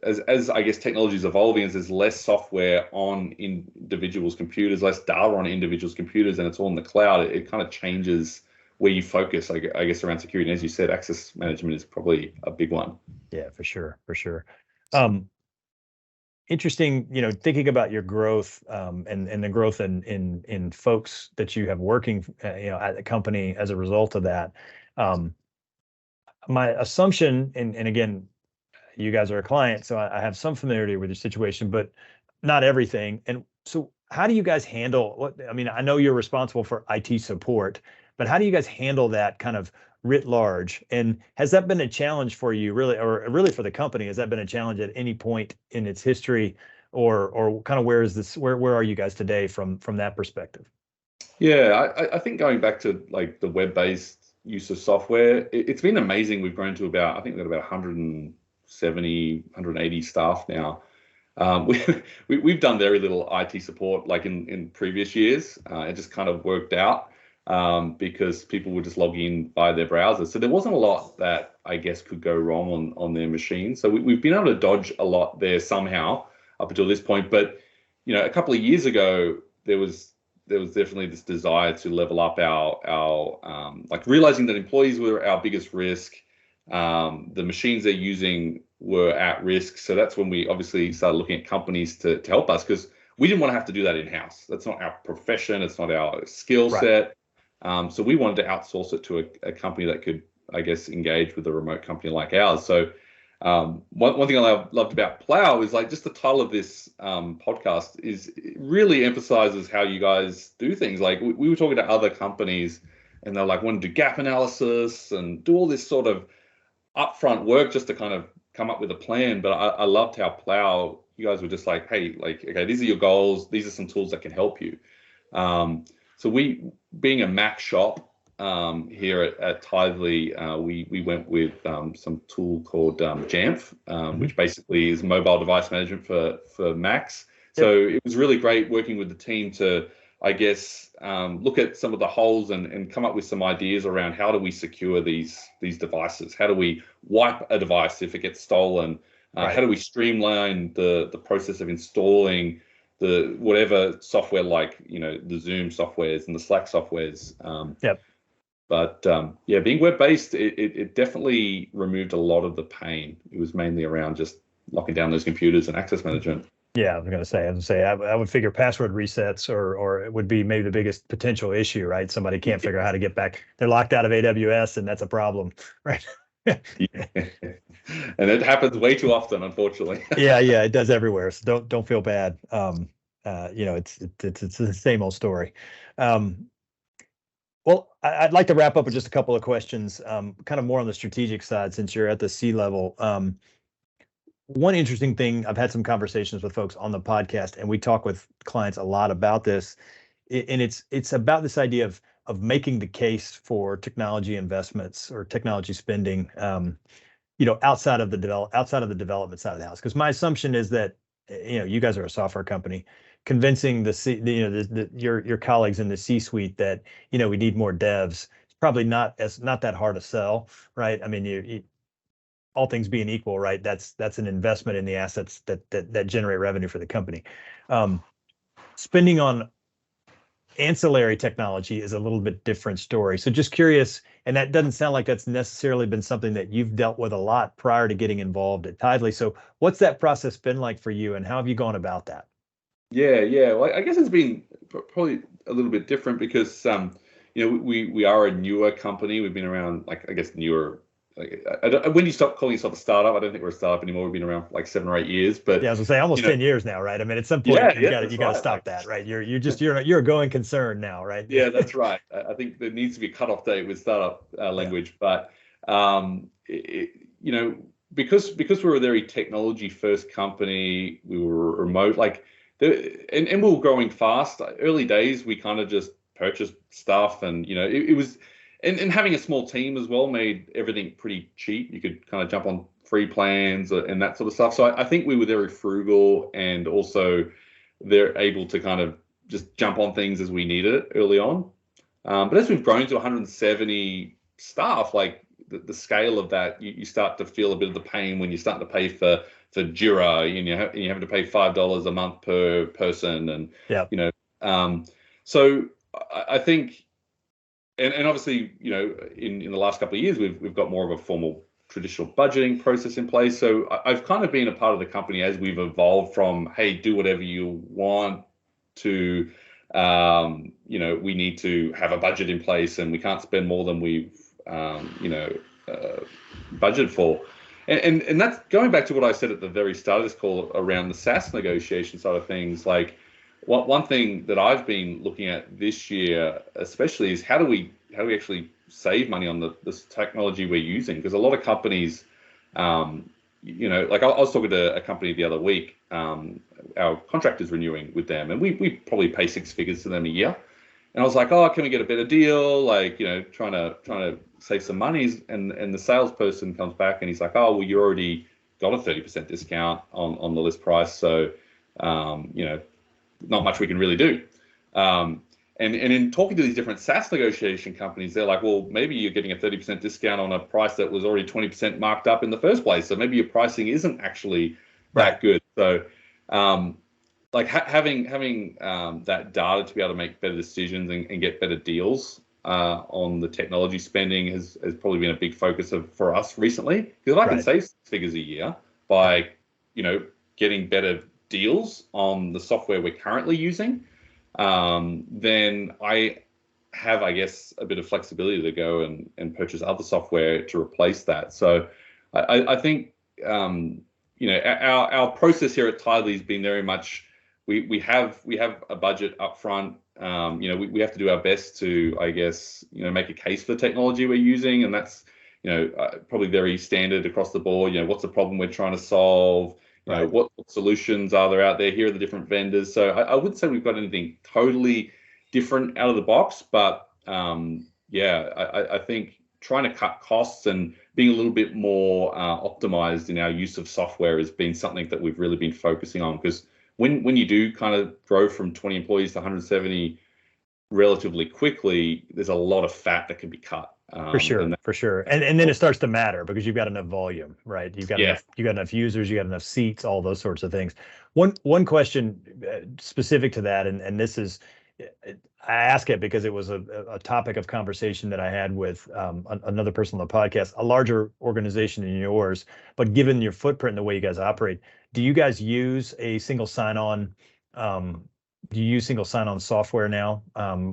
as I guess technology is evolving, as there's less software on individuals' computers, less data on individuals' computers, and it's all in the cloud, it kind of changes where you focus, I guess, around security. And as you said, access management is probably a big one. Yeah, for sure, for sure. Interesting, thinking about your growth and the growth in folks that you have working, at the company as a result of that. My assumption, and again, you guys are a client, so I have some familiarity with your situation, but not everything. And so how do you guys handle I know you're responsible for IT support, but how do you guys handle that kind of writ large? And has that been a challenge for you really, or really for the company? Has that been a challenge at any point in its history, or kind of where are you guys today from that perspective? Yeah, I think going back to like the web-based use of software, it's been amazing. We've grown to I think we've got about 170, 180 staff now. We've done very little IT support like in previous years. It just kind of worked out because people would just log in via their browsers. So there wasn't a lot that I guess could go wrong on their machine. So we've been able to dodge a lot there somehow up until this point. But a couple of years ago, there was definitely this desire to level up our like realizing that employees were our biggest risk. The machines they're using were at risk. So that's when we obviously started looking at companies to help us, because we didn't want to have to do that in-house. That's not our profession. It's not our skill set. Right. So we wanted to outsource it to a company that could, I guess, engage with a remote company like ours. So one thing I loved about Plow is like just the title of this podcast is it really emphasizes how you guys do things. Like we were talking to other companies and they're like, want to do gap analysis and do all this sort of upfront work just to kind of come up with a plan. But I loved how Plow, you guys were just like, hey, like, okay, these are your goals. These are some tools that can help you. So we, being a Mac shop here at Tithely, we went with some tool called Jamf, which basically is mobile device management for Macs. So it was really great working with the team to, I guess, look at some of the holes and come up with some ideas around how do we secure these devices? How do we wipe a device if it gets stolen? Right. How do we streamline the process of installing the whatever software, like the Zoom softwares and the Slack softwares? But being web-based, it definitely removed a lot of the pain. It was mainly around just locking down those computers and access management. Yeah, I was going to say, I would figure password resets or it would be maybe the biggest potential issue, right? Somebody can't figure out how to get back. They're locked out of AWS, and that's a problem, right? Yeah. And it happens way too often, unfortunately. yeah, it does everywhere. So don't feel bad. It's the same old story. Well, I'd like to wrap up with just a couple of questions, kind of more on the strategic side, since you're at the C-level. One interesting thing, I've had some conversations with folks on the podcast, and we talk with clients a lot about this, and it's about this idea of making the case for technology investments or technology spending, outside of the development side of the house. Because my assumption is that you guys are a software company, convincing your colleagues in the C-suite that we need more devs. It's probably not that hard to sell, right? I mean, you all things being equal, right? That's an investment in the assets that generate revenue for the company. Spending on ancillary technology is a little bit different story. So just curious, and that doesn't sound like that's necessarily been something that you've dealt with a lot prior to getting involved at Tithely. So what's that process been like for you, and how have you gone about that? Yeah. Well, I guess it's been probably a little bit different because we are a newer company. We've been around, like, I guess, newer. When you stop calling yourself a startup, I don't think we're a startup anymore. We've been around for like 7 or 8 years. But yeah, I was gonna say almost 10 years now, right? I mean, at some point you got to stop that, right? You're a going concern now, right? Yeah, that's right. I think there needs to be a cutoff date with startup language, but because we're a very technology first company, we were remote, and we were growing fast. Early days, we kind of just purchased stuff, and it was. And having a small team as well made everything pretty cheap. You could kind of jump on free plans and that sort of stuff. So I think we were very frugal, and also they're able to kind of just jump on things as we needed it early on. But as we've grown to 170 staff, like the scale of that, you start to feel a bit of the pain when you're starting to pay for for Jira, and you have to pay $5 a month per person, and so I think, and obviously, in the last couple of years, we've got more of a formal traditional budgeting process in place. So I've kind of been a part of the company as we've evolved from, hey, do whatever you want, to we need to have a budget in place, and we can't spend more than we've budgeted for. And that's going back to what I said at the very start of this call around the SaaS negotiation side of things. Like, one thing that I've been looking at this year, especially, is how do we actually save money on this technology we're using? Because a lot of companies, like I was talking to a company the other week. Our contract is renewing with them, and we probably pay 6 figures to them a year. And I was like, oh, can we get a better deal? Like, trying to save some money. And the salesperson comes back and he's like, oh, well, you already got a 30% discount on the list price. So, not much we can really do. And in talking to these different SaaS negotiation companies, they're like, well, maybe you're getting a 30% discount on a price that was already 20% marked up in the first place. So maybe your pricing isn't actually that good. So, having that data to be able to make better decisions and get better deals on the technology spending has probably been a big focus for us recently. Because if I can save 6 figures a year by, getting better deals on the software we're currently using, then I have, I guess, a bit of flexibility to go and purchase other software to replace that. So I think, our process here at Tidely has been very much, we have a budget up front. We have to do our best to, I guess, make a case for the technology we're using. And that's, probably very standard across the board. What's the problem we're trying to solve? What solutions are there out there? Here are the different vendors. So I wouldn't say we've got anything totally different out of the box, but I think trying to cut costs and being a little bit more optimized in our use of software has been something that we've really been focusing on. Because when you do kind of grow from 20 employees to 170 relatively quickly, there's a lot of fat that can be cut. For sure. And then it starts to matter because you've got enough volume, right? You've got enough users, you got enough seats, all those sorts of things. One question specific to that, and this is, I ask it because it was a topic of conversation that I had with another person on the podcast, a larger organization than yours, but given your footprint and the way you guys operate, do you guys use a single sign-on? Do you use single sign-on software now,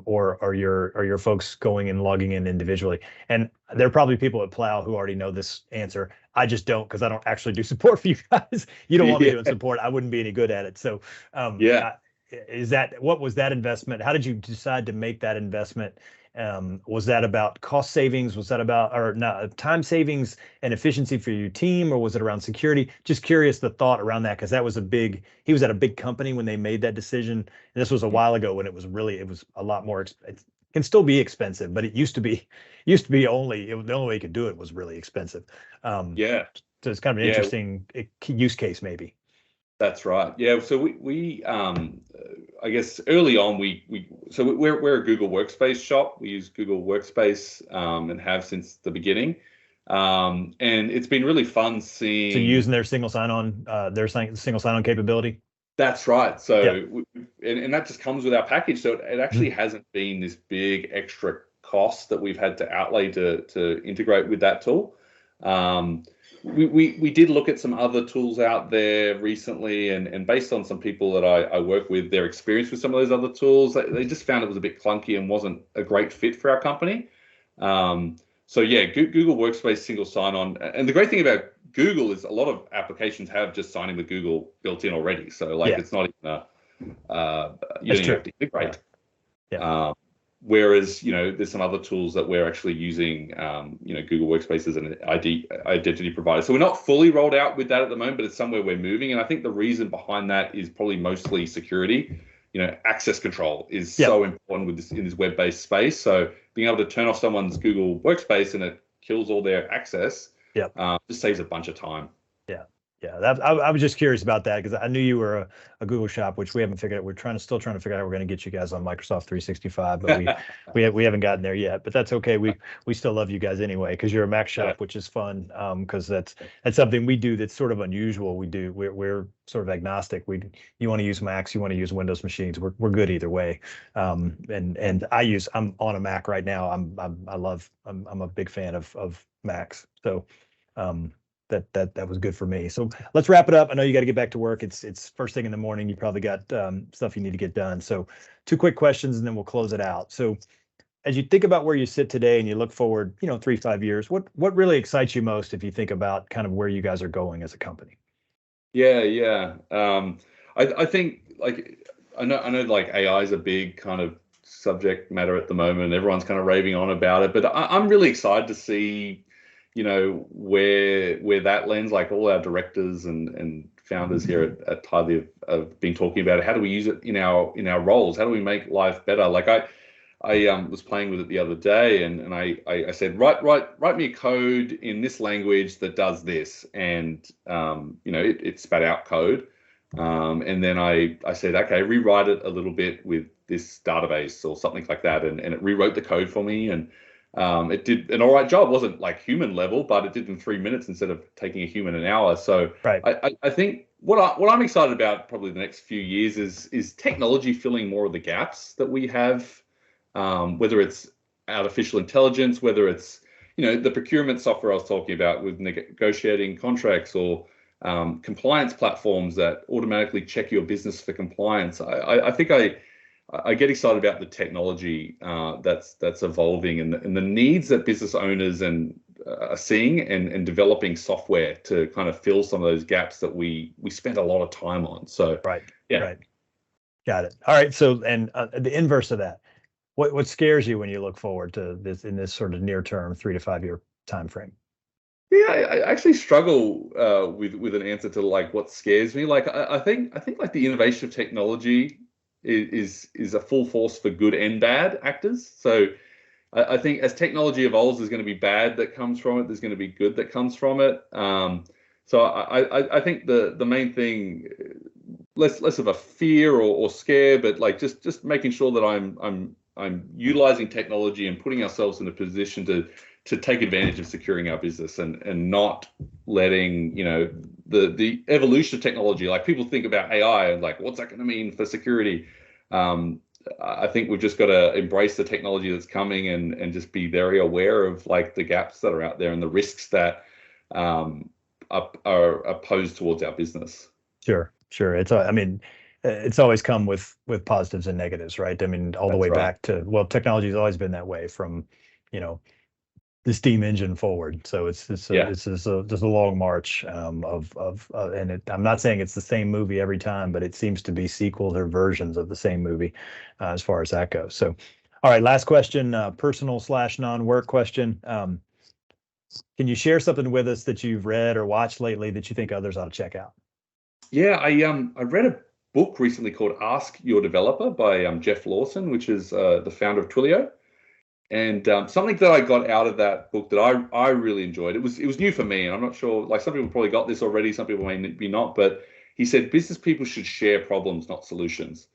or are your folks going and logging in individually? And there are probably people at Plow who already know this answer. I just don't, because I don't actually do support for you guys. You don't want me doing support. I wouldn't be any good at it. So, what was that investment? How did you decide to make that investment? Was that about cost savings? Was that about time savings and efficiency for your team, or was it around security? Just curious the thought around that, because he was at a big company when they made that decision. And this was a while ago when it was a lot more. It can still be expensive, but it used to be the only way you could do it was really expensive. So it's kind of an interesting use case, maybe. That's right. Yeah. So we I guess early on we're a Google Workspace shop. We use Google Workspace and have since the beginning. And it's been really fun seeing. So using their single sign-on capability. That's right. So and that just comes with our package. So it actually hasn't been this big extra cost that we've had to outlay to integrate with that tool. We did look at some other tools out there recently, and based on some people that I work with, their experience with some of those other tools, they just found it was a bit clunky and wasn't a great fit for our company. Google Workspace single sign-on. And the great thing about Google is a lot of applications have just signing with Google built in already. So it's not even you don't even have to integrate. Whereas, there's some other tools that we're actually using, Google Workspace as an identity provider. So we're not fully rolled out with that at the moment, but it's somewhere we're moving. And I think the reason behind that is probably mostly security. Access control is so important in this web-based space. So being able to turn off someone's Google Workspace and it kills all their access just saves a bunch of time. Yeah, I was just curious about that because I knew you were a Google shop, which we haven't figured out. We're still trying to figure out how we're going to get you guys on Microsoft 365, but we haven't gotten there yet. But that's okay. We still love you guys anyway because you're a Mac shop, which is fun. Because that's something we do that's sort of unusual. We're sort of agnostic. You want to use Macs, you want to use Windows machines. We're good either way. And I'm on a Mac right now. I'm a big fan of Macs. So. That was good for me. So let's wrap it up. I know you got to get back to work. It's first thing in the morning. You probably got stuff you need to get done. So 2 quick questions and then we'll close it out. So as you think about where you sit today and you look forward, 3 to 5 years, what really excites you most if you think about kind of where you guys are going as a company? Yeah. I think I know like AI is a big kind of subject matter at the moment. Everyone's kind of raving on about it, but I'm really excited to see where that lens, like all our directors and founders here at Tidely have been talking about it. How do we use it in our roles? How do we make life better? Like I was playing with it the other day, and I said, write me a code in this language that does this, and it spat out code, and then I said, okay, rewrite it a little bit with this database or something like that, and it rewrote the code for me, and it did an all right job. It wasn't like human level, but it did in 3 minutes instead of taking a human an hour. So right. I think what I'm excited about probably the next few years is technology filling more of the gaps that we have, whether it's artificial intelligence, whether it's the procurement software I was talking about with negotiating contracts, or compliance platforms that automatically check your business for compliance. I think I get excited about the technology that's evolving and the needs that business owners are seeing and developing software to kind of fill some of those gaps that we spend a lot of time on. So right. Got it. All right. So and the inverse of that, what scares you when you look forward to this in this sort of near term 3 to 5 year time frame? Yeah, I actually struggle with an answer to like what scares me. Like I think like the innovation of technology is a full force for good and bad actors. So I think as technology evolves, there's going to be bad that comes from it. There's going to be good that comes from it. So I think the main thing, less of a fear or scare, but like just making sure that I'm utilizing technology and putting ourselves in a position to take advantage of securing our business and not letting the evolution of technology. Like people think about AI and like what's that going to mean for security. I think we've just got to embrace the technology that's coming and just be very aware of like the gaps that are out there and the risks that are posed towards our business. Sure. It's always come with positives and negatives, right? I mean, all the way back to, well, technology has always been that way from, the steam engine forward. So it's just a long march and I'm not saying it's the same movie every time, but it seems to be sequels or versions of the same movie as far as that goes. So, all right, last question, personal / non-work question. Can you share something with us that you've read or watched lately that you think others ought to check out? Yeah, I read a book recently called Ask Your Developer by Jeff Lawson, which is the founder of Twilio. And something that I got out of that book that I really enjoyed, it was new for me, and I'm not sure, like some people probably got this already, some people may be not, but he said business people should share problems, not solutions.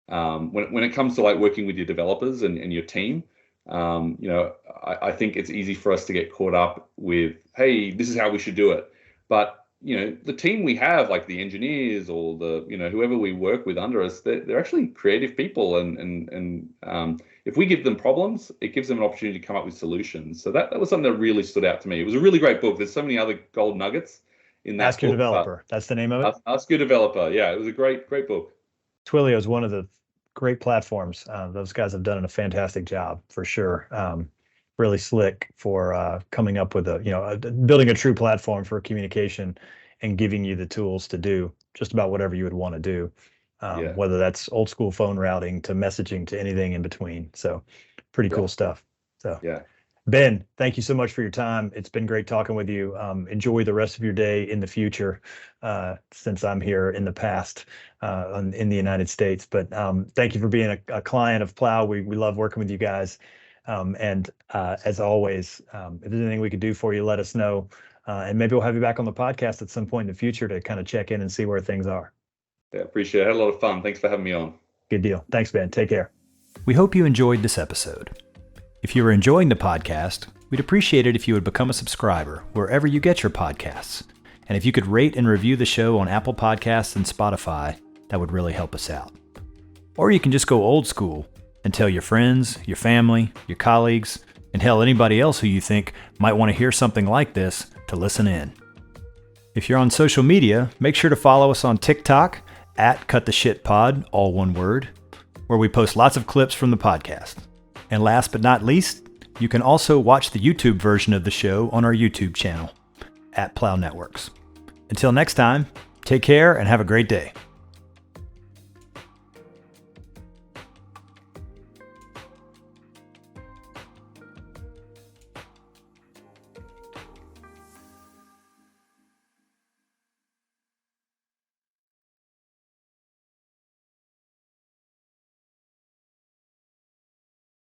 When it comes to like working with your developers and your team, I think it's easy for us to get caught up with, hey, this is how we should do it. But the team we have, like the engineers or the whoever we work with under us, they're actually creative people, and if we give them problems, it gives them an opportunity to come up with solutions. So that was something that really stood out to me. It was a really great book. There's so many other gold nuggets in that. Ask Your Developer. That's the name of it. Ask Your Developer. Yeah, it was a great book. Twilio is one of the great platforms. Those guys have done a fantastic job for sure. Really slick for coming up with building a true platform for communication and giving you the tools to do just about whatever you would want to do, whether that's old school phone routing to messaging to anything in between. So pretty cool stuff. So Ben, thank you so much for your time. It's been great talking with you. Enjoy the rest of your day in the future, since I'm here in the past in the United States. But thank you for being a client of Plow. We love working with you guys. And as always, if there's anything we could do for you, let us know. And maybe we'll have you back on the podcast at some point in the future to kind of check in and see where things are. Yeah, appreciate it. I had a lot of fun. Thanks for having me on. Good deal. Thanks, Ben. Take care. We hope you enjoyed this episode. If you are enjoying the podcast, we'd appreciate it if you would become a subscriber wherever you get your podcasts. And if you could rate and review the show on Apple Podcasts and Spotify, that would really help us out. Or you can just go old school and tell your friends, your family, your colleagues, and hell, anybody else who you think might want to hear something like this to listen in. If you're on social media, make sure to follow us on TikTok at CutTheShitPod, all one word, where we post lots of clips from the podcast. And last but not least, you can also watch the YouTube version of the show on our YouTube channel at Plow Networks. Until next time, take care and have a great day.